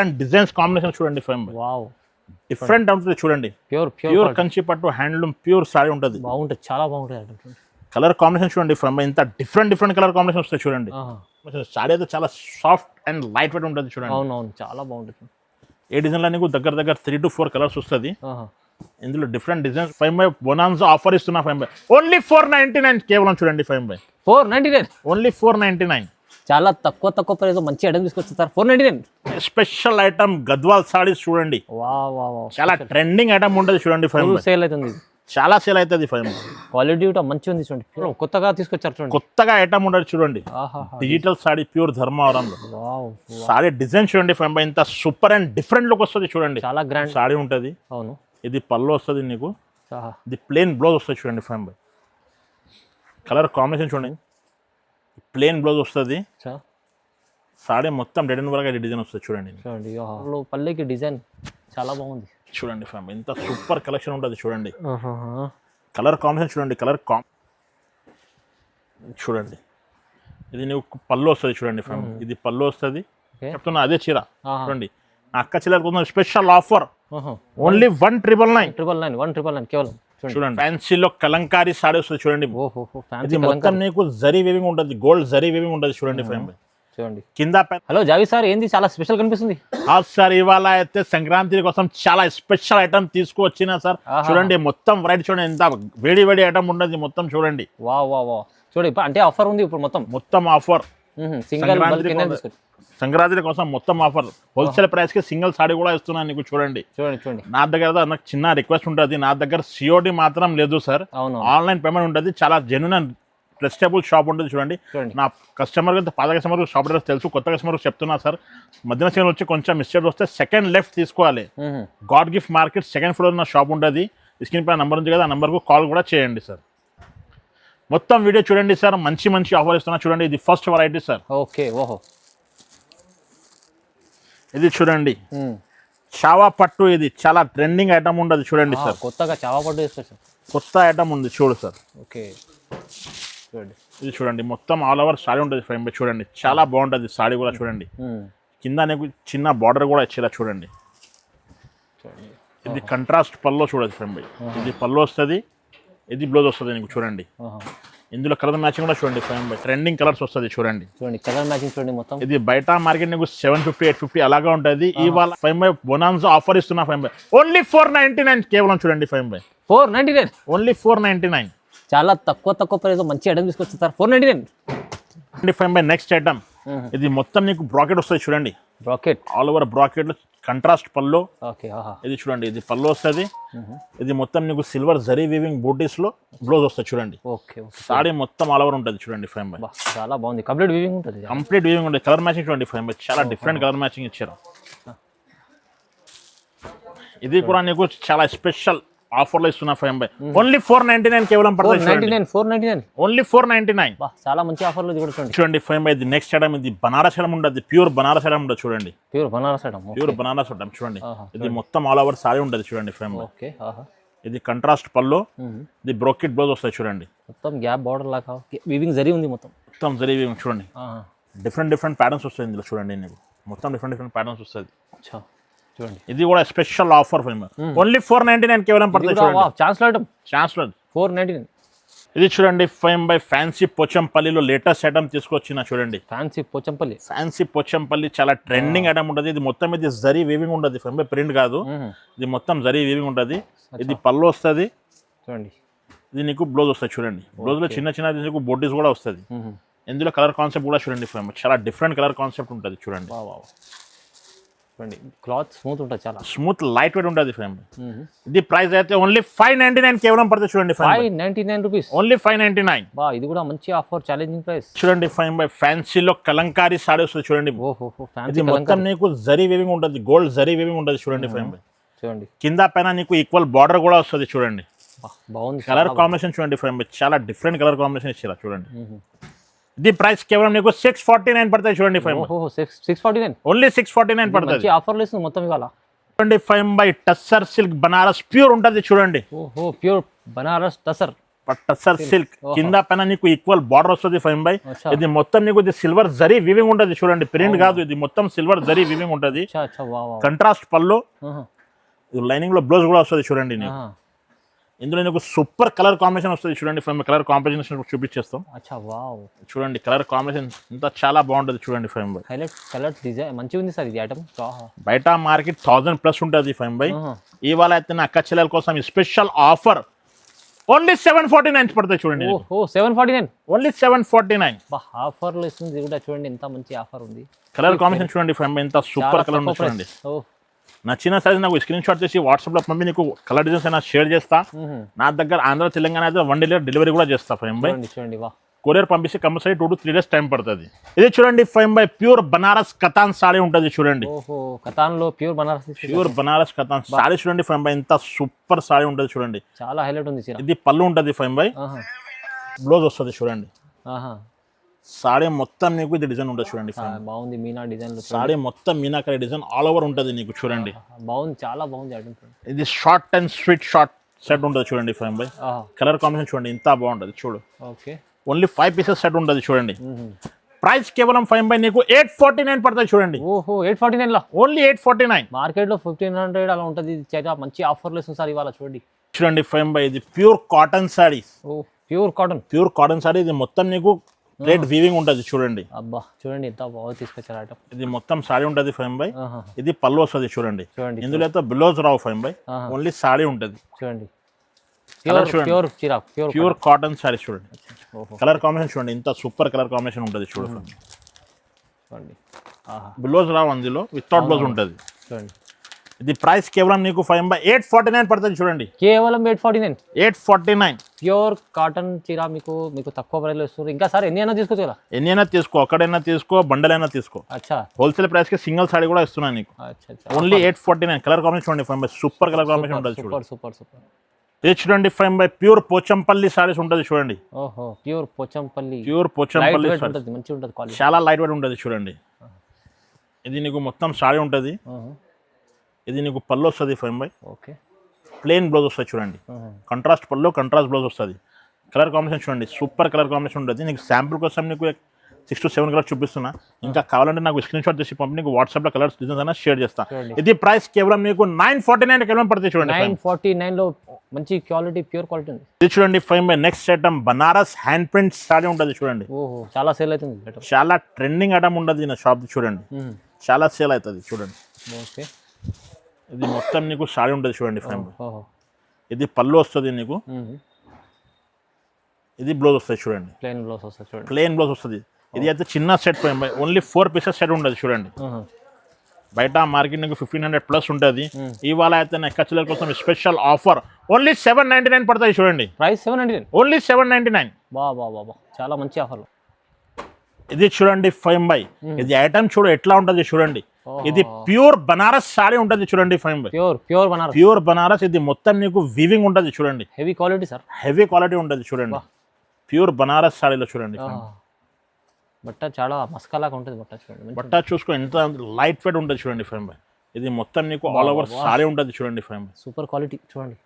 And designs combination చూడండి ఫైమ్ wow different ఉంటుంది చూడండి. ప్యూర్ కంచి పట్టు హ్యాండ్లూమ్ ప్యూర్ సారీ ఉంటుంది. బాగుంటుంది, చాలా బాగుంటుంది. కలర్ కాంబినేషన్ చూడండి ఫైమ్ ఇంత డిఫరెంట్ కలర్ కాంబినేషన్ వస్తాయి చూడండి. సారీ అయితే చాలా సాఫ్ట్ అండ్ లైట్ వెయిట్ ఉంటుంది చూడండి. అవునవును, చాలా బాగుంటుంది. ఏ డిజైన్లో నీకు దగ్గర 3 to 4 కలర్స్ వస్తుంది. ఇందులో డిఫరెంట్ డిజైన్స్ 5 బొనాన్సా ఆఫర్ ఇస్తున్నా 5 ఓన్లీ 499 కేవలం చూడండి 5 499 ఓన్లీ 499. చాలా తక్కువ ప్రైస్ మంచి ఐటమ్ తీసుకొచ్చి sir 499. Special item Gadwal saris చూడండి. చాలా ట్రెండింగ్ ఐటమ్ ఉంటుంది చూడండి 5 సేల్ అవుతుంది, చాలా సేల్ అవుతుంది 5 క్వాలిటీ కూడా మంచిగా ఉంది చూడండి. కొత్తగా తీసుకొచ్చారు చూడండి, కొత్తగా ఐటమ్ ఉండదు చూడండి. డిజిటల్ సారీ ప్యూర్ ధర్మవరంలో సారీ డిజైన్ చూడండి 5 ఇంత సూపర్ అండ్ డిఫరెంట్ లుక్ వస్తుంది చూడండి. చాలా గ్రాండ్ సారీ ఉంటుంది. అవును, ఇది పళ్ళు వస్తుంది నీకు, ఇది ప్లెయిన్ బ్లౌజ్ వస్తుంది చూడండి 5 కలర్ కాంబినేషన్ చూడండి. ప్లెయిన్ బ్లౌజ్ వస్తుంది, సారీ మొత్తం రెడ్ అండ్ వర్క్ డిజైన్ వస్తుంది చూడండి. పల్లెకి డిజైన్ చాలా బాగుంది చూడండి 5 ఇంత సూపర్ కలెక్షన్ ఉంటుంది చూడండి. కలర్ కాంబినేషన్ చూడండి. చూడండి ఇది నీకు పళ్ళు వస్తుంది చూడండి 5 ఇది పళ్ళు వస్తుంది. చెప్తున్నా అదే చీర చూడండి. అక్క చీర స్పెషల్ ఆఫర్ ఓన్లీ 199 కేవలం చూడండి. ఫ్యాన్సీలో కలంకారీ సారీ వస్తుంది చూడండి. ఇది మొత్తం నీకు జరీ వేవింగ్ ఉంటుంది, గోల్డ్ జరీ వేవింగ్ ఉంటుంది చూడండి 5 చూడండి కింద. హలో జావీ సార్, ఏంది చాలా స్పెషల్ కనిపిస్తుంది? సార్ ఇవాళ అయితే సంక్రాంతి కోసం చాలా స్పెషల్ ఐటమ్ తీసుకువచ్చిన సార్. చూడండి మొత్తం వెరైటీ చూడండి, ఎంత వేడి ఐటమ్ ఉండదు మొత్తం చూడండి. వా చూడండి, అంటే ఆఫర్ ఉంది ఇప్పుడు మొత్తం ఆఫర్. సంక్రాంతి కోసం మొత్తం ఆఫర్. హోల్సేల్ ప్రైస్ కి సింగిల్ సారీ కూడా ఇస్తున్నాను నీకు చూడండి. నా దగ్గర నాకు చిన్న రిక్వెస్ట్ ఉంటుంది, నా దగ్గర సిఓడి మాత్రం లేదు సార్, ఆన్లైన్ పేమెంట్ ఉంటుంది. చాలా జెన్యూన్ అండ్ ట్రస్టబుల్ షాప్ ఉంటుంది చూడండి. నా కస్టమర్ పాత కస్టమర్ షాప్ అడ్రస్ తెలుసు, కొత్త కస్టమర్ చెప్తున్నా సార్. మధ్యన సిగ్నల్ వచ్చి కొంచెం మిస్టేక్ వస్తే సెకండ్ లెఫ్ట్ తీసుకోవాలి. God gift market second floor నా షాప్ ఉంటుంది. స్క్రీన్ పైన నంబర్ ఉంది కదా, ఆ నంబర్కు కాల్ కూడా చేయండి సార్. మొత్తం వీడియో చూడండి సార్, మంచి ఆఫర్ ఇస్తున్నా చూడండి. ఇది ఫస్ట్ వెరైటీ సార్. ఓకే, ఓహో ఇది చూడండి చావా పట్టు. ఇది చాలా ట్రెండింగ్ ఐటమ్ ఉండదు చూడండి సార్. కొత్తగా చావా పట్టు తీసుకొచ్చారు, కొత్త ఐటమ్ ఉంది చూడు సార్. ఓకే చూడండి, ఇది చూడండి మొత్తం ఆల్ ఓవర్ సారీ ఉంటుంది 5 చూడండి. చాలా బాగుంటుంది సారీ కూడా చూడండి. కింద నీకు చిన్న బార్డర్ కూడా ఇచ్చేలా చూడండి. ఇది కంట్రాస్ట్ పల్లో చూడదు 5 ఇది పల్లో వస్తుంది, ఇది బ్లౌజ్ వస్తుంది నీకు చూడండి. ఇందులో కలర్ మ్యాచింగ్ కూడా చూడండి 5 ట్రెండింగ్ కలర్స్ వస్తుంది చూడండి. కలర్ మ్యాచింగ్ చూడండి మొత్తం. ఇది బయట మార్కెట్ నీకు 750 850 అలాగా ఉంటుంది. ఇవాళ 5 బొనాన్సా ఆఫర్ ఇస్తున్నా 5 ఓన్లీ 499 కేవలం చూడండి 5 499 ఓన్లీ 499. చాలా తక్కువ ప్రైస్ మంచి ఐటమ్ తీసుకొచ్చారు సార్ 499. 5 next item. ఇది మొత్తం నీకు బ్రాకెట్ వస్తుంది చూడండి. Bracket all over bracket contrast పల్లో. ఓకే, ఇది చూడండి, ఇది పల్లో వస్తుంది. ఇది మొత్తం నీకు సిల్వర్ జరీ వీవింగ్ బూటీస్ లో బ్లౌజ్ వస్తుంది చూడండి. ఓకే, సారీ మొత్తం ఆల్ ఓవర్ ఉంటుంది చూడండి 5 చాలా బాగుంది. కంప్లీట్ వీవింగ్ ఉంటుంది, కంప్లీట్ వీవింగ్ ఉంటుంది. కలర్ మ్యాచింగ్ చూడండి 5 చాలా డిఫరెంట్ కలర్ మ్యాచింగ్ ఇచ్చారు. ఇది కూడా నీకు చాలా స్పెషల్ ఆఫర్ లో ఇస్తున్నా 5 ఓన్లీ 499 కేవలం పడుతుంది. 499 ఓన్లీ 499. చాలా మంచి ఆఫర్ లో చూడండి 5 ఇది నెక్స్ట్ ఐటమ్. ఇది బనారస్ ఐటమ్ ఉంటుంది, ప్యూర్ బనారస్ ఐటమ్ ఉంటుంది చూడండి. ప్యూర్ బనారస్ ఐటమ్ చూడండి. ఇది మొత్తం ఆల్ ఓవర్ సారీ ఉంటుంది చూడండి 5 ఓకే. ఇది కంట్రాస్ట్ పల్లో, ఇది బ్రోకెట్ బ్లౌజ్ వస్తుంది చూడండి. మొత్తం గ్యాప్ బార్డర్ లాగా వీవింగ్ జరీ ఉంది, మొత్తం జరీ వీవింగ్ చూడండి. డిఫరెంట్ ప్యాటర్న్స్ వస్తాయి ఇందులో చూడండి. నీకు మొత్తం డిఫరెంట్ ప్యాటర్న్స్ వస్తుంది. ఇది కూడా స్పెషల్ ఆఫర్ ఓన్లీ 499 కేవలం పడుతుంది. ఛాన్స్ 499. ఇది చూడండి 5 ఫ్యాన్సీ పోచంపల్లిలో లేటెస్ట్ ఐటమ్ తీసుకొచ్చిన చూడండి. ఫ్యాన్సీ పోచంపల్లి చాలా ట్రెండింగ్ ఐటమ్ ఉంటుంది. ఇది మొత్తం ఇది జరీ వీవింగ్ ఉంటుంది 5 ప్రింట్ కాదు, ఇది మొత్తం జరీ వీవింగ్ ఉంటుంది. ఇది పళ్ళు వస్తుంది చూడండి. ఇది నీకు బ్లౌజ్ వస్తుంది చూడండి. బ్లౌజ్ లో చిన్న నీకు బోటీస్ కూడా వస్తుంది. ఇందులో కలర్ కాన్సెప్ట్ కూడా చూడండి 5 చాలా డిఫరెంట్ కలర్ కాన్సెప్ట్ ఉంటుంది చూడండి. క్లాత్ స్మూత్ ఉంటుంది, చాలా స్మూత్ లైట్ వెయిట్ ఉంటుంది 5 ఇది ప్రైస్ అయితే ఓన్లీ 599 కేవలం పడుతుంది చూడండి. 599 రూపీస్ ఓన్లీ 599. ఇది కూడా మంచి ఆఫర్, ఛాలెంజింగ్ ప్రైస్ చూడండి 5 ఫ్యాన్సీలో కలంకారీ సారీ వస్తుంది చూడండి. ఇది మొత్తం నీకు జరీ వేవింగ్ ఉంటుంది, గోల్డ్ జరీ వేవింగ్ ఉంటుంది చూడండి 5 చూడండి. కింద పైన నీకు ఈక్వల్ బార్డర్ కూడా వస్తుంది చూడండి. బాగుంది. కలర్ కాంబినేషన్ చూడండి 5 చాలా డిఫరెంట్ కలర్ కాంబినేషన్ ఇచ్చారా చూడండి. ఇది ప్రైస్ కేవలం నీకు 649 పడతాయి చూడండి 5 649 ఓన్లీ 649 పడుతుంది. ఆఫర్లు ఇస్తుంది మొత్తం ఇవాళ. 5 టస్సర్ సిల్క్ బనారస్ ప్యూర్ ఉంటుంది చూడండి. ప్యూర్ బనారస్ టస్సర్ టస్సర్ సిల్క్ కింద పైన నీకు ఈక్వల్ బార్డర్ వస్తుంది ఫైమ్ బై. అచ్చా. ఇది మొత్తం నీకు ఇది సిల్వర్ జరీ వివింగ్ ఉంటుంది చూడండి, ప్రింట్ కాదు, ఇది మొత్తం సిల్వర్ జరీ వివింగ్ ఉంటుంది. అచ్చా అచ్చా వావ్ వావ్. కంట్రాస్ట్ పళ్ళు, ఆహా. లైనింగ్ లో బ్లౌజ్ కూడా వస్తుంది చూడండి. నీకు ఆహా. ఇందులో నీకు సూపర్ కలర్ కాంబినేషన్ వస్తుంది చూడండి ఫైమ్. కలర్ కాంబినేషన్ చూపించేస్తాం అచ్చా వావ్. చూడండి, కలర్ కాంబినేషన్ ఇంత చాలా బాగుంటుంది చూడండి five by. Highlight colour design మంచిగా ఉంది సార్ ఇది ఐటమ్. బయట మార్కెట్ 1000+ ఉంటుంది ఫైమ్ బై. ఇవాళ అయితే నా అక్క చెల్లెల కోసం స్పెషల్ ఆఫర్ ఓన్లీ 749 పడతాయి చూడండి. ఓహో 749 ఓన్లీ 749. ఆఫర్లు ఇస్తుంది ఇది కూడా చూడండి, ఎంత మంచి ఆఫర్ ఉంది. కలర్ కాంబినేషన్ చూడండి ఫైమ్ బై, ఎంత సూపర్ కలర్ ఉంది చూడండి. నచ్చిన సైజ్ నాకు స్క్రీన్ షాట్ చేసి వాట్సాప్లో పంపి నీకు కలర్ డిజైన్స్ అయినా షేర్ చేస్తా. నా దగ్గర ఆంధ్ర తెలంగాణ అయితే 1 day డెలివరీ కూడా చేస్తా ఫైమ్ బై. చూడండి వా, కొరియర్ పంపిస్తే కంపల్సరీ 2 to 3 days టైం పడుతుంది. ఇది చూడండి ఫైమ్ బై, ప్యూర్ బనారస్ కతాన్ సారీ ఉంటుంది చూడండి. ఓహో కతాన్ లో ప్యూర్ బనారస్. ప్యూర్ బనారస్ కతాన్ సారీ చూడండి ఫైమ్ బై, ఎంత సూపర్ సారీ ఉంటుంది చూడండి. చాలా హైలైట్ ఉంది చీర. ఇది పళ్ళు ఉంటుంది ఫైమ్ బై, బ్లౌజ్ వస్తుంది చూడండి. సారీ మొత్తం నీకు ఇది డిజైన్ ఉంటుంది చూడండి. బాగుంది మీనా డిజైన్. సారీ మొత్తం మీనాకరీ డిజైన్ ఆల్ ఓవర్ ఉంటుంది నీకు చూడండి. బాగుంది, చాలా బాగుంది ఐటమ్. ఇది short and sweet short set ఉంటుంది చూడండి ఫైమ్ బై. కలర్ కాంబినేషన్ చూడండి ఎంత బాగుంటుంది చూడు. ఓకే ఓన్లీ 5 pieces సెట్ ఉంటుంది చూడండి. ప్రైస్ కేవలం ఫైమ్ బై నీకు 849 పడుతుంది చూడండి. ఓహో 849 లో ఓన్లీ 849. మార్కెట్ లో 1500 అలా ఉంటుంది. మంచి ఆఫర్లు ఇస్తుంది సార్ ఇవాళ చూడండి. చూడండి ఫైమ్ బై, ఇది ప్యూర్ కాటన్ సారీస్. ఓ pure cotton. Pure cotton sari, ఇది మొత్తం నీకు థ్రెడ్ వీవింగ్ ఉంటుంది చూడండి. అబ్బా చూడండి ఎంత బాగా తీసుకొచ్చారు ఐటమ్. ఇది మొత్తం సారీ ఉంటుంది ఫైమ్ బై. ఇది పళ్ళు వస్తుంది చూడండి. చూడండి ఇందులో అయితే బ్లౌజ్ రావు ఫైమ్ బై, ఓన్లీ సారీ ఉంటుంది చూడండి. ప్యూర్ ప్యూర్ కాటన్ సారీ చూడండి. కలర్ కాంబినేషన్ చూడండి, ఇంత సూపర్ కలర్ కాంబినేషన్ ఉంటుంది చూడండి. చూడండి బ్లౌజ్ రావు, అందులో వితౌట్ బ్లౌజ్ ఉంటుంది చూడండి. ఇది ప్రైస్ కేవలం నీకు ఫైమ్ బై 849 పడుతుంది చూడండి. కేవలం 849 849 ప్యూర్ కాటన్ చీర మీకు తక్కువ ప్రైస్లో ఇస్తారు. ఇంకా సార్ ఎన్ని అయినా తీసుకోవచ్చు కదా? ఎన్ని అయినా తీసుకో, ఒక్కడైనా తీసుకో, బండల్ అయినా తీసుకో. అచ్చా హోల్సేల్ ప్రైస్ కి సింగిల్ సారీ కూడా ఇస్తున్నాను నీకు. ఓన్లీ 849. కలర్ కాంబినేషన్ చూడండి five by, super colour combination ఉంటుంది చూడండి. Super super. ఇది చూడండి five by, pure Pochampally saris ఉంటుంది చూడండి. ఓహో ప్యూర్ పోచంపల్లి ఉంటుంది, మంచిగా ఉంటుంది క్వాలిటీ, చాలా లైట్ వెయిట్ ఉంటుంది చూడండి. ఇది నీకు మొత్తం సారీ ఉంటుంది. ఇది నీకు పళ్ళు వస్తుంది ఫైమ్ బై. ఓకే ప్లెయిన్ బ్లౌజ్ వస్తుంది చూడండి. కంట్రాస్ట్ పళ్ళు, కంట్రాస్ట్ బ్లౌజ్ వస్తుంది. కలర్ కాంబినేషన్ చూడండి, సూపర్ కలర్ కాంబినేషన్ ఉంటుంది. నీకు శాంపుల్ కోసం నీకు 6 to 7 కలర్స్ చూపిస్తున్నా. ఇంకా కావాలంటే నాకు స్క్రీన్ షాట్ చేసి పంపి నీకు వాట్సాప్లో కలర్స్ డిజైన్స్ అయినా షేర్ చేస్తా. ఇది ప్రైస్ కేవలం నీకు 949 కేవలం పడుతుంది చూడండి. 949 లో మంచి క్వాలిటీ, ప్యూర్ క్వాలిటీ ఉంది. ఇది చూడండి five by, next item Banaras hand print sari ఉంటుంది చూడండి. ఓహో చాలా సేల్ అవుతుంది, చాలా ట్రెండింగ్ ఐటమ్ ఉంటుంది నా షాప్ చూడండి. చాలా సేల్ అవుతుంది చూడండి. ఓకే ఇది మొత్తం నీకు సారీ ఉంటుంది చూడండి ఫైమ్ బై. ఇది పళ్ళు వస్తుంది నీకు. ఇది బ్లౌజ్ వస్తుంది చూడండి, ప్లెయిన్ బ్లౌజ్ వస్తుంది చూడండి. ప్లెయిన్ బ్లౌజ్ వస్తుంది. ఇది అయితే చిన్న set five by, only 4 pieces set ఉంటుంది చూడండి. బయట మార్కెట్ నీకు 1500+ ఉంటుంది. ఇవాళ అయితే నా అక్క చెల్లెల కోసం స్పెషల్ ఆఫర్ ఓన్లీ 799 పడతాయి చూడండి. Price 799, only 799. బా చాలా మంచి ఆఫర్లు. ఇది చూడండి ఫైమ్ బై, ఇది ఐటమ్ చూడు ఎట్లా ఉంటుంది చూడండి. ఇది ప్యూర్ బనారస్ సారీ ఉంటుంది చూడండి ఫైమ్ బై. ప్యూర్ బనారస్. ఇది మొత్తం నీకు వీవింగ్ ఉంటుంది చూడండి. Heavy quality sir, heavy quality ఉంటుంది చూడండి. ప్యూర్ బనారస్ సారీలో చూడండి. బట్ట చాలా మస్కాలాగా ఉంటుంది బట్ట చూడండి. బట్ట చూసుకో ఎంత లైట్ వెయిట్ ఉంటుంది చూడండి ఫైమ్ బై. ఇది మొత్తం నీకు ఆల్ ఓవర్ సారీ ఉంటుంది చూడండి ఫైమ్ బై. సూపర్ క్వాలిటీ చూడండి.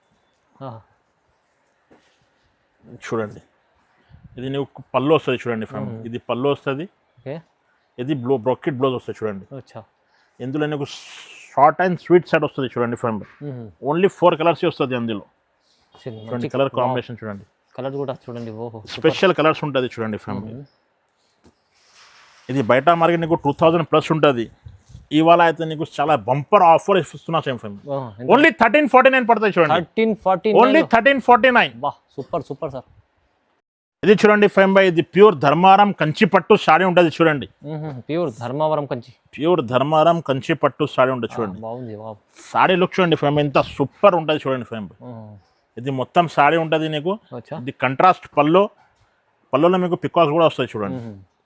చూడండి ఇది నీకు పళ్ళు వస్తుంది చూడండి ఫైమ్. ఇది పళ్ళు వస్తుంది. ఇది బ్రోకెట్ బ్లౌజ్ వస్తుంది చూడండి. ఇందులో నీకు షార్ట్ అండ్ స్వీట్ సెట్ వస్తుంది చూడండి ఫైమ్ బై. ఓన్లీ 4 కలర్స్ వస్తుంది అందులో చూడండి. కలర్ కాంబినేషన్ చూడండి, కలర్ కూడా చూడండి. ఓహో స్పెషల్ కలర్స్ ఉంటుంది చూడండి ఫైమ్ బై. ఇది బయట మార్కెట్ నీకు 2000+ ఉంటుంది. ఇవాళ అయితే నీకు చాలా బంపర్ ఆఫర్ ఇస్తున్నా సేమ్ ఫైమ్. ఓన్లీ 1349 పడతాయి చూడండి. 1349, ఓన్లీ 1349. Super super sir. ఇది చూడండి ఫైమ్ బై, ఇది ప్యూర్ ధర్మారం కంచి పట్టు సారీ ఉంటుంది చూడండి. ప్యూర్ ధర్మవరం కంచి, ప్యూర్ ధర్మారం కంచి పట్టు సారీ ఉంటుంది చూడండి. బాగుంది సారీ లుక్ చూడండి ఫైమ్ బై, ఎంత సూపర్ ఉంటుంది చూడండి ఫైమ్ బై. ఇది మొత్తం సారీ ఉంటుంది నీకు. ఇది కంట్రాస్ట్ పళ్ళులో మీకు పికాక్స్ కూడా వస్తాయి చూడండి,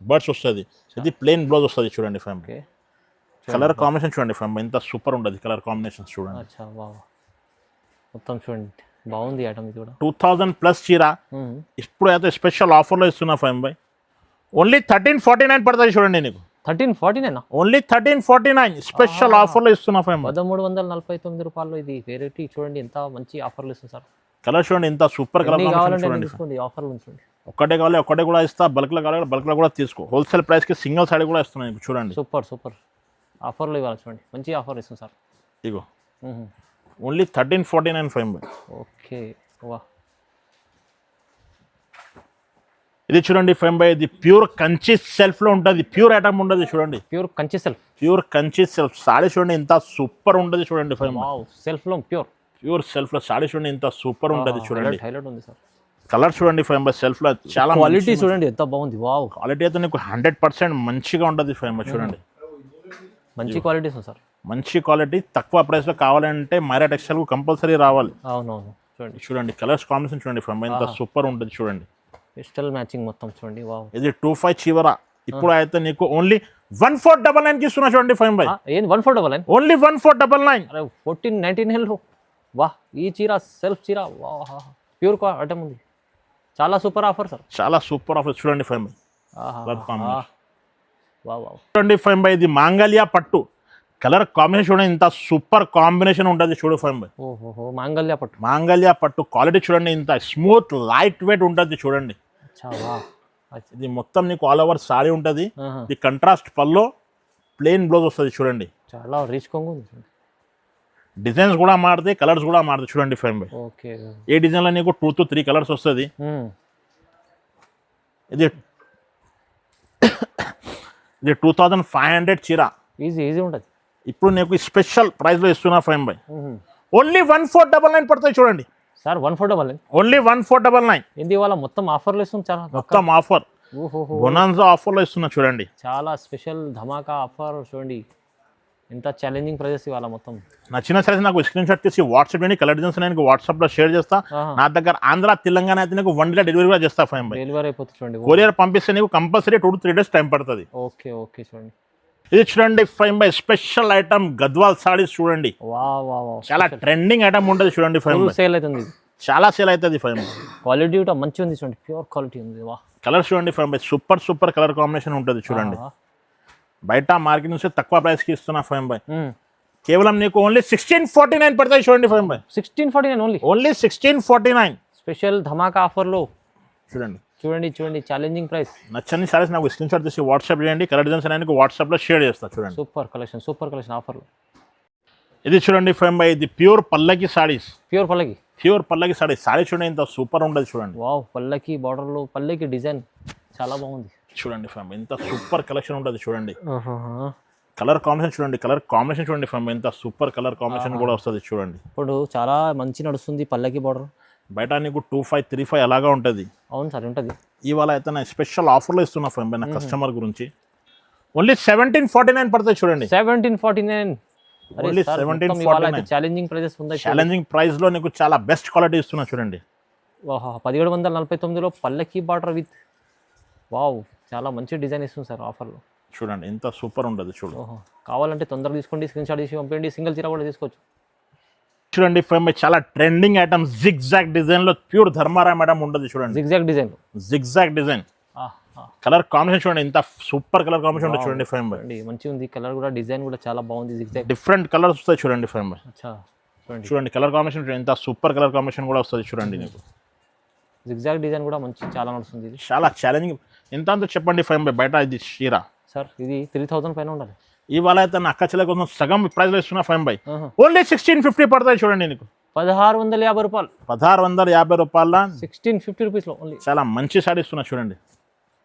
బర్డ్స్ వస్తుంది. ఇది ప్లెయిన్ బ్లౌజ్ వస్తుంది చూడండి ఫైమ్. కలర్ కాంబినేషన్ చూడండి ఫైమ్ బై, ఎంత సూపర్ ఉంటుంది కలర్ కాంబినేషన్ చూడండి. మొత్తం చూడండి బాగుంది ఐటమ్. ఇది కూడా 2000+ చీర ఇప్పుడు అయితే స్పెషల్ ఆఫర్లో ఇస్తున్నా ఫైమ్ బై. ఓన్లీ 1349 పడతాయి చూడండి నీకు. 1349, ఓన్లీ 1349 స్పెషల్ ఆఫర్లో ఇస్తున్నా ఫైమ్ బై. 1349 రూపాయలు. ఇది వెరైటీ చూడండి ఎంత మంచి ఆఫర్లు ఇస్తుంది సార్. కలర్ చూడండి ఎంత సూపర్ కలర్ కాంబినేషన్ చూడండి. తీసుకోండి, ఆఫర్లు ఉంచండి. ఒక్కటే కావాలి ఒక్కటే కూడా ఇస్తా, బల్క్లో కావాలి బల్క్లో కూడా తీసుకో. హోల్సేల్ ప్రైస్కి సింగిల్ సారీ కూడా ఇస్తున్నాను మీకు చూడండి. సూపర్ ఆఫర్లు ఇవ్వాలి చూడండి, మంచి ఆఫర్ ఇస్తుంది సార్. ఇగో ఓన్లీ 1349 ఫైవ్. ఓకే వా, ఇది చూడండి 5 ఇది ప్యూర్ కంచి సెల్ఫ్లో ఉంటుంది, ప్యూర్ ఐటమ్ ఉంటుంది చూడండి. Pure Kanchi self, pure Kanchi self sorry చూడండి ఎంత సూపర్ ఉంటుంది చూడండి. 5 సెల్ఫ్లో ప్యూర్ సెల్ఫ్లో సారీ చూడండి ఎంత సూపర్ ఉంటుంది చూడండి. హైలైట్ ఉంది సార్. కలర్ చూడండి 5 సెల్ఫ్లో చాలా క్వాలిటీ చూడండి ఎంత బాగుంది. వావ్, క్వాలిటీ అయితే నీకు 100% మంచిగా ఉంటుంది 5 చూడండి. మంచి క్వాలిటీ సార్, మంచి క్వాలిటీ తక్కువ ప్రైస్లో కావాలంటే మైరా టెక్స్టైల్ కంపల్సరీ రావాలి. అవునవును చూడండి కలర్స్ కాంబినేషన్ చూడండి 5 ఎంత సూపర్ ఉంటుంది చూడండి. పిస్టల్ మ్యాచింగ్ మొత్తం చూడండి. వావ్, ఇది 25 చివర. ఇప్పుడు అయితే నీకు ఓన్లీ 1499 కి ఇస్తున్నా చూడండి 5 ఏం 1499? ఓన్లీ 1499. అరే 1499 వా, ఈ చీర సెల్ఫ్ చీర వా, ప్యూర్ ఐటమ్ ఉంది. చాలా సూపర్ ఆఫర్ సార్, చాలా సూపర్ ఆఫర్ చూడండి 5 వా. చూడండి 5 ఇది మాంగళ్యా పట్టు కలర్ కాంబినేషన్ చూడండి ఇంత సూపర్ కాంబినేషన్ ఉంటుంది చూడు 5. ఓహో, మాంగళ్యా పట్టు క్వాలిటీ చూడండి ఇంత స్మూత్ లైట్ వెయిట్ ఉంటుంది చూడండి. ఇది మొత్తం నీకు ఆల్ ఓవర్ సారీ ఉంటుంది. ఇది కంట్రాస్ట్ పల్లో ప్లెయిన్ బ్లౌజ్ వస్తుంది చూడండి. చాలా రిచ్ కొంగు ఉంది. డిజైన్స్ కూడా మారుతాయి, కలర్స్ కూడా మారుతాయి చూడండి 5. ఓకే, ఏ డిజైన్లో నీకు 2 to 3 కలర్స్ వస్తుంది. ఇది 2500 చీర ఈజీ ఉంటుంది. ఇప్పుడు నీకు స్పెషల్ ప్రైస్లో ఇస్తున్నా 5 ఓన్లీ 1499 పడతాయి చూడండి సార్. 1499 ఓన్లీ 1499. ఏంది ఇవాళ మొత్తం ఆఫర్లు ఇస్తుంది, చాలా మొత్తం ఆఫర్ బొనాన్సా ఆఫర్లో ఇస్తున్నా చూడండి. చాలా స్పెషల్ ధమాకా ఆఫర్ చూడండి. ఎంత ఛాలెంజింగ్ ప్రైజెస్ ఇవాళ మొత్తం. నచ్చిన సరే నాకు స్క్రీన్ షాట్ తీసి వాట్సాప్ చేయండి. కలర్ డిజైన్స్ నేను వాట్సాప్లో షేర్ చేస్తా. నా దగ్గర ఆంధ్ర తెలంగాణ అయితే నీకు 1 day డెలివరీ కూడా చేస్తా 5 డెలివరీ అయిపోతుంది చూడండి. కొరియర్ పంపిస్తే నీకు కంపల్సరీ 2 to 3 days టైం పడుతుంది. ఓకే చూడండి. ఇది చూడండి 5 స్పెషల్ ఐటమ్ గద్వాల్ సారీస్ చూడండి. చాలా ట్రెండింగ్ ఐటమ్ ఉంటుంది చూడండి 5 సేల్ అవుతుంది. చాలా సేల్ అవుతుంది 5 క్వాలిటీ కూడా మంచిగా ఉంది చూడండి, ప్యూర్ క్వాలిటీ ఉంది. వా, కలర్ చూడండి 5 సూపర్ కలర్ కాంబినేషన్ ఉంటుంది చూడండి. బయట మార్కెట్ నుంచి తక్కువ ప్రైస్కి ఇస్తున్నా 5 కేవలం నీకు ఓన్లీ 1649 పడతాయి చూడండి 5 1649 ఓన్లీ 1649 స్పెషల్ ధమాకా ఆఫర్లో చూడండి. Challenging price. నచ్చని సారీస్ నాకు స్క్రీన్ షాట్ తీసి వాట్సాప్ చేయండి. కలర్ డిజైన్స్ అనేది వాట్సాప్లో షేర్ చేస్తా చూడండి. సూపర్ కలెక్షన్ ఆఫర్లు. ఇది చూడండి 5 ఇది ప్యూర్ పల్లకి సారీస్. ప్యూర్ పల్లకి సారీ చూడండి ఇంత సూపర్ ఉంటుంది చూడండి. వావ్, పల్లకి బార్డర్లో పల్లకి డిజైన్ చాలా బాగుంది చూడండి 5 ఇంత సూపర్ కలెక్షన్ ఉంటుంది చూడండి. కలర్ కాంబినేషన్ చూడండి ఎంత సూపర్ కలర్ కాంబినేషన్ కూడా వస్తుంది చూడండి. ఇప్పుడు చాలా మంచి నడుస్తుంది పల్లకి బార్డర్. బయట నీకు 2535 అలాగా ఉంటుంది. అవును సార్, ఉంటుంది. ఇవాళ అయితే నా స్పెషల్ ఆఫర్లో ఇస్తున్నా 5 నా కస్టమర్ గురించి. ఓన్లీ 1749 పడతాయి చూడండి. 1749 ఓన్లీ 1749. ఛాలెంజింగ్ ప్రైస్లో నీకు చాలా బెస్ట్ క్వాలిటీ ఇస్తున్నా చూడండి. 1749లో పల్లకి బార్డర్ విత్ వావ్, చాలా మంచి డిజైన్ ఇస్తుంది సార్ ఆఫర్లో చూడండి. ఎంత సూపర్ ఉంటుంది చూడు. కావాలంటే తొందరగా తీసుకోండి, స్క్రీన్ షాట్ తీసి పంపించండి. సింగిల్ చీర కూడా తీసుకోవచ్చు చూడండి. 5 చాలా ట్రెండింగ్ ఐటమ్ జిగ్జాగ్ డిజైన్లో ప్యూర్ ధర్మారాయ్ మేడం ఉంటుంది చూడండి. జిగ్జాగ్ డిజైన్ కలర్ కాంబినేషన్ చూడండి ఎంత సూపర్ కలర్ కాంబినేషన్ ఉంటుంది చూడండి. 5 మంచిగా ఉంది. కలర్ కూడా డిజైన్ కూడా చాలా బాగుంది. జిగ్జాగ్ డిఫరెంట్ కలర్స్ వస్తాయి చూడండి 5 చూడండి. కలర్ కాంబినేషన్ ఎంత సూపర్ కలర్ కాంబినేషన్ కూడా వస్తుంది చూడండి. నీకు జిగ్జాగ్ డిజైన్ కూడా చాలా నడుస్తుంది. చాలా ఛాలెంజింగ్. ఎంత అంతా చెప్పండి 5 బయట ఇది చీర సార్. ఇది 3000 పైన ఉండాలి. ఇవాళ అయితే నా అక్క చెల్లె కోసం సగం ప్రైస్లో ఇస్తున్నా 5 ఓన్లీ 1650 పడతాయి చూడండి. నీకు 1650 రూపాయలు. 1650 రూపాయల 1650 రూపీస్లో ఓన్లీ. చాలా మంచి సారీ ఇస్తున్నా చూడండి.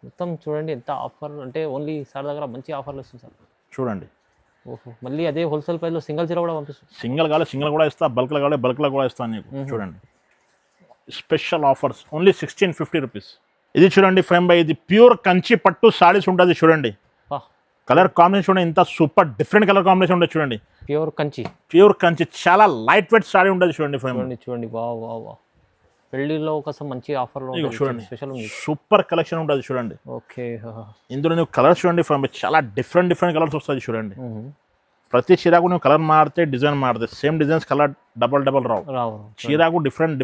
మొత్తం చూడండి ఎంత ఆఫర్ అంటే ఓన్లీ సార్ దగ్గర మంచి ఆఫర్లు ఇస్తుంది సార్ చూడండి. మళ్ళీ అదే హోల్సేల్ ప్రైస్లో సింగిల్ చీర కూడా పంపిస్తుంది. సింగిల్ కూడా ఇస్తా, బల్క్లో కావాలి బల్క్లో కూడా ఇస్తాను నీకు చూడండి. Special offers only 1650 rupees. ఇది చూడండి 5 ఇది ప్యూర్ కంచి పట్టు సారీస్ ఉంటుంది చూడండి. కలర్ కాంబినేషన్ చూడండి ఇంత సూపర్ డిఫరెంట్ కలర్ కాంబినేషన్ ఉంటుంది చూడండి. ప్యూర్ కంచి చాలా లైట్ వెయిట్ సారీ ఉంటుంది చూడండి 5 చూడండి. వావ్, పెళ్లిలో కోసం మంచి ఆఫర్లో చూడండి. స్పెషల్ సూపర్ కలెక్షన్ ఉంటుంది చూడండి. ఓకే, ఇందులో నువ్వు కలర్స్ చూడండి 5 చాలా డిఫరెంట్ కలర్స్ వస్తుంది చూడండి. ప్రతి చీరాకు నువ్వు కలర్ మారితే డిజైన్ మారితే సేమ్ డిజైన్స్ కలర్ డబల్ రావు. చీరాకు డిఫరెంట్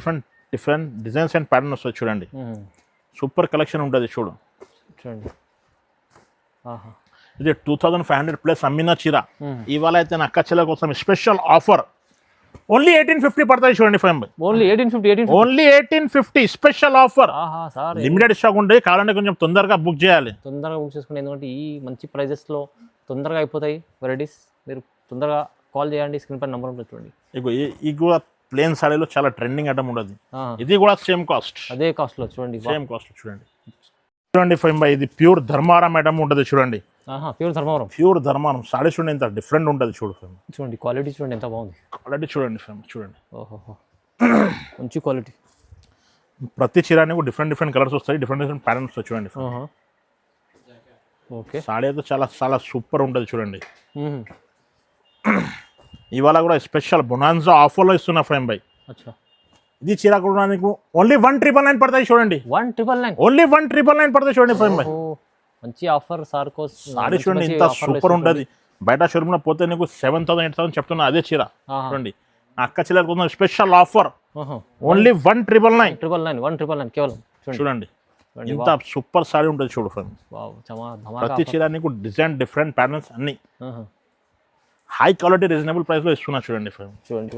డిజైన్స్ అండ్ ప్యాటర్న్ వస్తుంది చూడండి. సూపర్ కలెక్షన్ ఉంటుంది చూడండి. ఇది 2500 ప్లస్ అమ్మిన చీర. ఇవాళ అయితే నా అక్క చెల్లె కోసం స్పెషల్ ఆఫర్ ఓన్లీ 1850 పడతాయి చూడండి five by. Only 1850. Only 1850 special offer. Sir limited stock ఉండే, కావాలంటే కొంచెం తొందరగా బుక్ చేయాలి. తొందరగా బుక్ చేసుకోండి, ఎందుకంటే ఈ మంచి ప్రైజెస్లో తొందరగా అయిపోతాయి వెరైటీస్. మీరు తొందరగా కాల్ చేయండి, స్క్రీన్ పై నెంబర్ ఉంటుంది చూడండి. ఇగో ఈ కూడా ప్లేన్ సాడీలో చాలా ట్రెండింగ్ ఐటమ్ ఉండదు. ఇది కూడా సేమ్ కాస్ట్, అదే కాస్ట్లో చూడండి, సేమ్ కాస్ట్ చూడండి. చూడండి ఫైవ్ బై, ఇది ప్యూర్ ధర్మారం ఐటమ్ ఉంటుంది చూడండి. ప్యూర్ ధర్మవరం. ప్యూర్ ధర్మారం సాడీ చూడండి, ఎంత డిఫరెంట్ ఉంటుంది చూడు ఫైవ్. చూడండి క్వాలిటీ చూడండి ఎంత బాగుంది. క్వాలిటీ చూడండి ఫైవ్, చూడండి. ఓహో మంచి క్వాలిటీ. ప్రతి చీరానికి డిఫరెంట్ కలర్స్ వస్తాయి, డిఫరెంట్ ప్యాటర్న్స్ వస్తాయి చూడండి. ఓకే, సాడీ అయితే చాలా చాలా సూపర్ ఉంటుంది చూడండి. ఇవాళ కూడా స్పెషల్ బొనాన్జా ఆఫర్లో ఇస్తున్నా ఫైవ్ బై. అచ్చా, ఇది చీర కూడా నీకు ఓన్లీ 1999 పడతాయి చూడండి. 1999 ఓన్లీ 1999 పడతాయి చూడండి ఫైవ్ బై. మంచి ఆఫర్ సార్ కోసం. సారీ చూడండి ఇంత సూపర్ ఉంటుంది. బయట షోరూమ్ లో పోతే నీకు 7000 8000 చెప్తున్నా, అదే చీర చూడండి. నా అక్క చీర కోసం స్పెషల్ ఆఫర్ ఓన్లీ 1999 కేవలం. చూడండి ఇంత సూపర్ సారీ ఉంటుంది చూడు ఫ్రెండ్. ప్రతి చీర నీకు డిజైన్ డిఫరెంట్ ప్యాటర్న్స్ అన్ని హై క్వాలిటీ రీజనబుల్ ప్రైస్ లో ఇస్తున్నా చూడండి ఫ్రెండ్. చూడండి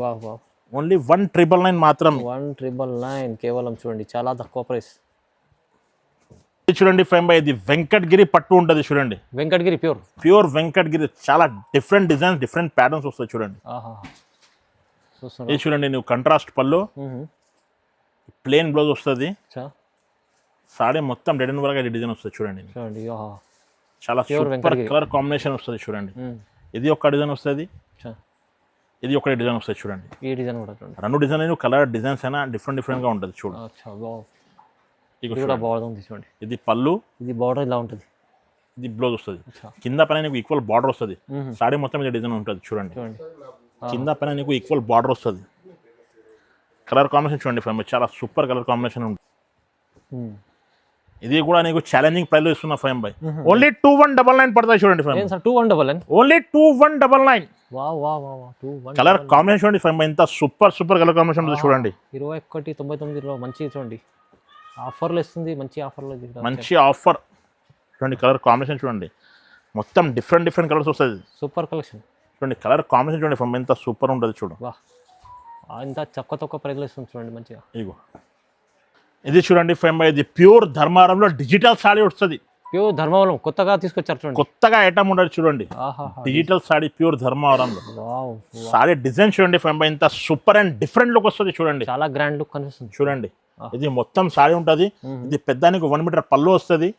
ఓన్లీ 1999 మాత్రం. 1999 కేవలం చూడండి, చాలా తక్కువ ప్రైస్. చూడండి ఫైవ్ బై, ఇది వెంకటగిరి పట్టు ఉంటుంది చూడండి. వెంకటగిరి ప్యూర్ వెంకటగిరి, చాలా డిఫరెంట్ డిజైన్స్ డిఫరెంట్ ప్యాటర్న్స్ వస్తాయి చూడండి. ఇది చూడండి, నువ్వు కంట్రాస్ట్ పళ్ళు, ప్లేన్ బ్లౌజ్ వస్తుంది, సాడీ మొత్తం డెడ్ అండ్ వర్క్ డిజైన్ వస్తుంది చూడండి. చాలా సూపర్ కలర్ కాంబినేషన్ వస్తుంది చూడండి. ఇది ఒక డిజైన్ వస్తుంది, ఇది ఒక డిజైన్ వస్తుంది చూడండి. ఈ డిజైన్ కూడా చూడండి, రెండు డిజైన్ కలర్ డిజైన్స్ అయినా డిఫరెంట్ గా ఉంటుంది చూడు. చూడండి, ఇది పళ్ళు, ఇది బార్డర్ ఇలా ఉంటుంది, ఇది బ్లౌజ్ వస్తుంది. కింద పైన నీకు ఈక్వల్ బార్డర్ వస్తుంది. సాడీ మొత్తం ఇది డిజైన్ ఉంటుంది చూడండి. కింద పైన నీకు ఈక్వల్ బార్డర్ వస్తుంది. కలర్ కాంబినేషన్ చూడండి ఫ్రెండ్, చాలా సూపర్ కలర్ కాంబినేషన్ ఉంటుంది. ఇది కూడా నీకు ఛాలెంజింగ్ ప్రైస్ లో ఇస్తున్నా ఫైవ్ బై. ఓన్లీ 2199 పడతాయి చూడండి ఫైవ్. 2199 ఓన్లీ 2199. కలర్ కాంబినేషన్ చూడండి ఫైవ్ బై, ఇంత సూపర్ కలర్ కాంబినేషన్ ఉంటుంది చూడండి. 2199 మంచి చూడండి, ఆఫర్లు ఇస్తుంది, మంచి ఆఫర్లో మంచి ఆఫర్ చూడండి. కలర్ కాంబినేషన్ చూడండి, మొత్తం డిఫరెంట్ కలర్స్ వస్తుంది. సూపర్ కలెక్షన్ చూడండి, కలర్ కాంబినేషన్ చూడండి ఫైవ్, ఎంత సూపర్ ఉంటుంది చూడు. ఇంత తక్కువ ప్రైస్లో ఇస్తుంది చూడండి మంచిగా. ఇగో ఇది చూడండి ఫైవ్ బై, ఇది ప్యూర్ ధర్మారంలో డిజిటల్ సాడీ వస్తుంది. ప్యూర్ ధర్మవరం కొత్తగా తీసుకొచ్చారు చూడండి, కొత్తగా ఐటమ్ ఉండదు చూడండి. డిజిటల్ సాడీ ప్యూర్ ధర్మవరంలో సాడీ డిజైన్ చూడండి ఫైవ్ బై, ఇంత సూపర్ అండ్ డిఫరెంట్ లుక్ వస్తుంది చూడండి. చాలా గ్రాండ్ లుక్ కనిపిస్తుంది చూడండి. ఇది మొత్తం సాడీ ఉంటుంది. ఇది పెద్దానికి 1 మీటర్ పళ్ళు వస్తుంది,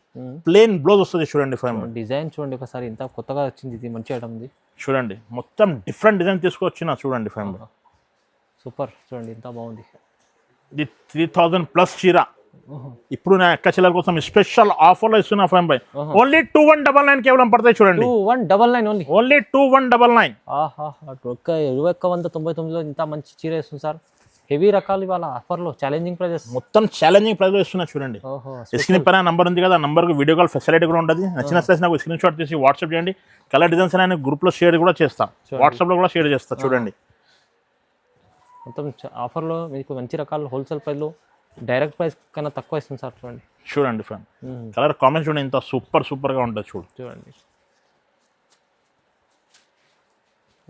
ప్లేన్ బ్లౌజ్ వస్తుంది చూడండి ఫైవ్ బై. డిజైన్ చూడండి ఒకసారి, ఇంత కొత్తగా వచ్చింది, ఇది మంచి ఐటమ్ ఉంది చూడంండి. మొత్తం డిఫరెంట్ డిజైన్ తీసుకొచ్చిన చూడండి ఫైవ్ బై. సూపర్ చూడండి, ఇంత బాగుంది. ఇది 3000+ చీర. ఇప్పుడు నా అక్క చెల్లెల కోసం స్పెషల్ ఆఫర్లో ఇస్తున్నా ఫైవ్ బై. ఓన్లీ 2199 కేవలం పడతాయి చూడండి. 2199 ఓన్లీ 2199. 2199లో ఇంత మంచి చీర ఇస్తుంది సార్. హెవీ రకాలు ఇవాళ ఆఫర్లో ఛాలెంజింగ్ ప్రైజెస్, మొత్తం ఛాలెంజింగ్ ప్రైస్ లో ఇస్తున్నా చూడండి. స్క్రీన్ పైన నంబర్ ఉంది కదా, నంబర్ కు వీడియో కాల్ ఫెసిలిటీ కూడా ఉంటుంది. నచ్చిన స్లైస్ నాకు స్క్రీన్ షాట్ తీసి వాట్సాప్ చేయండి. కలర్ డిజైన్స్ నేను గ్రూప్ లో షేర్ కూడా చేస్తా, వాట్సాప్ లో కూడా షేర్ చేస్తా చూడండి. మొత్తం ఆఫర్లో మీకు మంచి రకాలు హోల్సేల్ ప్రైస్లో డైరెక్ట్ ప్రైస్ కన్నా తక్కువ ఇస్తుంది సార్ చూడండి. చూడండి ఫ్రెండ్, కలర్ కాంబినేషన్ చూడండి, ఇంత సూపర్ గా ఉంటుంది చూడండి.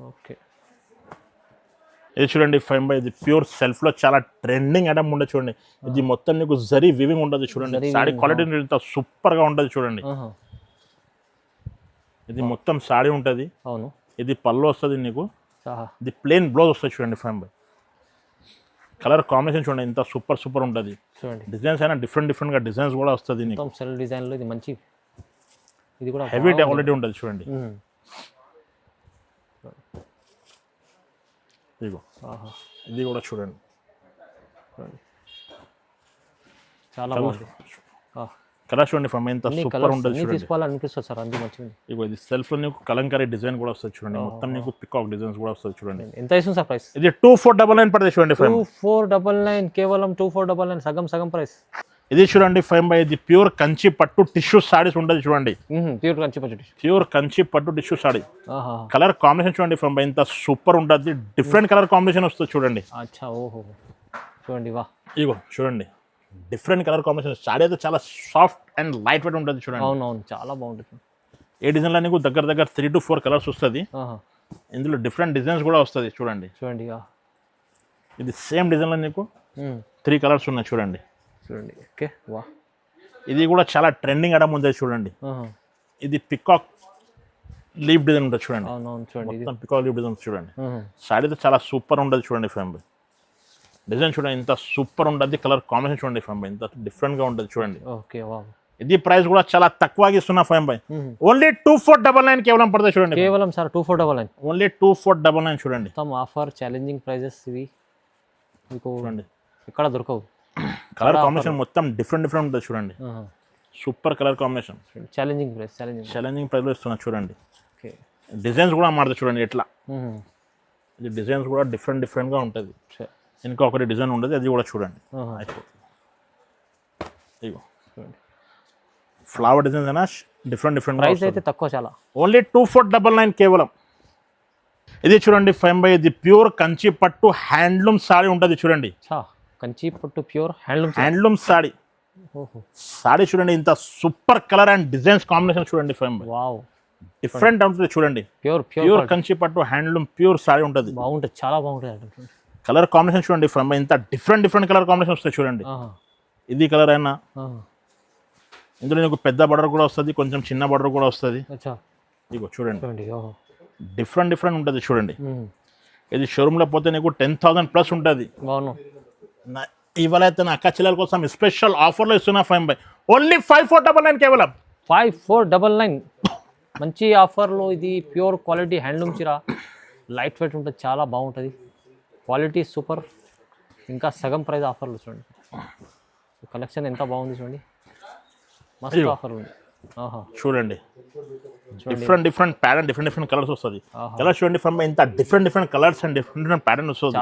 ఓకే, ఇది చూడండి ఫైవ్ బై, ఇది ప్యూర్ సెల్ఫ్ లో చాలా ట్రెండింగ్ ఐటమ్ ఉండదు చూడండి. ఇది మొత్తం నీకు జరీ వివింగ్ ఉండదు చూడండి. సాడీ క్వాలిటీ ఇంత సూపర్ గా ఉంటుంది చూడండి. ఇది మొత్తం సాడీ ఉంటుంది. అవును, ఇది పళ్ళు వస్తుంది నీకు, ఇది ప్లేన్ బ్లౌజ్ వస్తుంది చూడండి ఫైవ్ బై. కలర్ కాంబినేషన్ చూడండి, ఇంత సూపర్ ఉంటుంది చూడండి. డిజైన్స్ అయినా డిఫరెంట్ గా డిజైన్స్ కూడా వస్తుంది నీకు. సెల్ డిజైన్ లో ఇది మంచి, ఇది కూడా హెవీ క్వాలిటీ ఉంటుంది చూడండి. ఇదిగో ఇది కూడా చూడండి, చాలా బాగుంది. కలర్ చూడండి ఫైవ్ బై, ఇంత సూపర్ ఉంటుంది చూడండి. తీసుకోవాలనిపిస్తుంది సార్, అంతే మంచిది. ఇగో ఇది సెల్ఫ్ లో నీకు కలంకారీ డిజైన్ కూడా వస్తుంది చూడండి. మొత్తం నీకు పికాక్ డిజైన్స్ కూడా వస్తుంది చూడండి. ఎంత ఇస్తుంది సార్ ప్రైస్? ఇది 2499 పడుతుంది చూడండి. 2499 కేవలం 2499 సగం ప్రైస్. ఇది చూడండి ఫైవ్ బై, ఇది ప్యూర్ కంచి పట్టు టిష్యూ సారీస్ ఉంటుంది చూడండి. ప్యూర్ కంచి పట్టు టిష్యూ సారీ. కలర్ కాంబినేషన్ చూడండి ఫైవ్ బై, ఇంత సూపర్ ఉంటుంది. డిఫరెంట్ కలర్ కాంబినేషన్ వస్తుంది చూడండి. చూడండి వా, ఇగో చూడండి డిఫరెంట్ కలర్ కాంబినేషన్. సారీ అయితే చాలా సాఫ్ట్ అండ్ లైట్ వెయిట్ ఉంటుంది చూడండి. అవునవును, చాలా బాగుంటుంది. ఏ డిజైన్లో నీకు దగ్గర 3 to 4 కలర్స్ వస్తుంది. ఇందులో డిఫరెంట్ డిజైన్స్ కూడా వస్తుంది చూడండి. ఇది సేమ్ డిజైన్లో నీకు 3 కలర్స్ ఉన్నాయి చూడండి. చూడండి ఓకే వా. ఇది కూడా చాలా ట్రెండింగ్ ఐటమ్ ఉంది చూడండి. ఇది పికాక్ లీఫ్ డిజైన్ ఉంటుంది చూడండి. అవునవును చూడండి, మొత్తం పికాక్ లీఫ్ డిజైన్ చూడండి. సారీ అయితే చాలా సూపర్ ఉంటుంది చూడండి ఫ్యామ్ బై. డిజైన్ చూడండి ఇంత సూపర్ ఉంటుంది, కలర్ కాంబినేషన్ చూడండి ఫ్యామ్ బై ఇంత డిఫరెంట్గా ఉంటుంది చూడండి. ఓకే వా. ఇది ప్రైస్ కూడా చాలా తక్కువగా ఇస్తున్నా ఫ్యామ్ బై. ఓన్లీ 2499 కేవలం పడుతుంది చూడండి. కేవలం సార్ 2499. ఓన్లీ 2499 చూడండి. మొత్తం ఆఫర్ ఛాలెంజింగ్ ప్రైజెస్ ఇవి మీకు చూడండి. ఇక్కడ దొరకవు. కలర్ కాంబినేషన్ మొత్తం డిఫరెంట్ ఉంటుంది చూడండి. Super colour combination. Challenging price, challenging ప్రైస్లో ఇస్తున్నా చూడండి. ఓకే. డిజైన్స్ కూడా మారుతుంది చూడండి ఎట్లా. ఇది డిజైన్స్ కూడా డిఫరెంట్గా ఉంటుంది. ఇంకా ఒకటి డిజైన్ ఉంటుంది, అది కూడా చూడండి. ఇగో ఫ్లవర్ డిజైన్స్ అయినా డిఫరెంట్ ప్రైస్ అయితే తక్కువ చాలా. ఓన్లీ 2499 కేవలం. ఇది చూడండి ఫైమ్ బై, ఇది ప్యూర్ కంచి పట్టు హ్యాండ్లూమ్ సారీ ఉంటుంది చూడండి. కంచి పట్టు ప్యూర్ హ్యాండ్లూమ్ సారీ. సారీ చూడండి ఇంత super colour and designs combination చూడండి ఫైమ్ బై. వావ్, డిఫరెంట్ ఉంటుంది చూడండి. ప్యూర్ కంచి పట్టు హ్యాండ్లూమ్ ప్యూర్ సారీ ఉంటుంది. బాగుంటుంది, చాలా బాగుంటుంది. కలర్ కాంబినేషన్ చూడండి ఫైమ్ బై ఇంత డిఫరెంట్ కలర్ కాంబినేషన్ వస్తాయి చూడండి. ఇది కలర్ అయినా ఇందులో నీకు పెద్ద బార్డర్ కూడా వస్తుంది, కొంచెం చిన్న బార్డర్ కూడా వస్తుంది. ఇగో చూడండి డిఫరెంట్ ఉంటుంది చూడండి. ఇది షోరూమ్లో పోతే నీకు 10,000+ ఉంటుంది. ఇవాళ అయితే నా అక్క చెల్లెల కోసం స్పెషల్ ఆఫర్లో ఇస్తున్నా ఫైమ్ బై. ఓన్లీ 5499 కేవలం. 5499 మంచి ఆఫర్లో. ఇది ప్యూర్ క్వాలిటీ హ్యాండ్లూమ్ చీర, లైట్ వెయిట్ ఉంటుంది, చాలా బాగుంటుంది. Quality super. ఇంకా సగం ప్రైస్ ఆఫర్లు చూడండి. కలెక్షన్ ఎంత బాగుంది చూడండి, మస్తు ఆఫర్ ఉంది. చూడండి డిఫరెంట్ ప్యాటర్న్, డిఫరెంట్ కలర్స్ వస్తుంది. కలర్స్ చూడండి ఫ్రమ్ ఇంత different colours and different pattern వస్తుంది.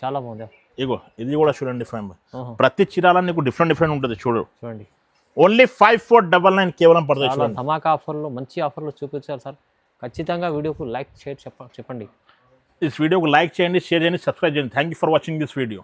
చాలా బాగుంది. ఇగో ఇది కూడా చూడండి ఫ్రమ్ ప్రతి చీరాల నీకు డిఫరెంట్ ఉంటుంది చూడండి. ఓన్లీ 5499 కేవలం పడుతుంది. ధమాకా ఆఫర్లో, మంచి ఆఫర్లో చూపించారు సార్. ఖచ్చితంగా వీడియోకు లైక్ షేర్ చెప్పండి. ఈ వీడియోకు లైక్ చేయండి, షేర్ చేయండి, సబ్స్క్రైబ్ చేయండి. Thank you for watching this video.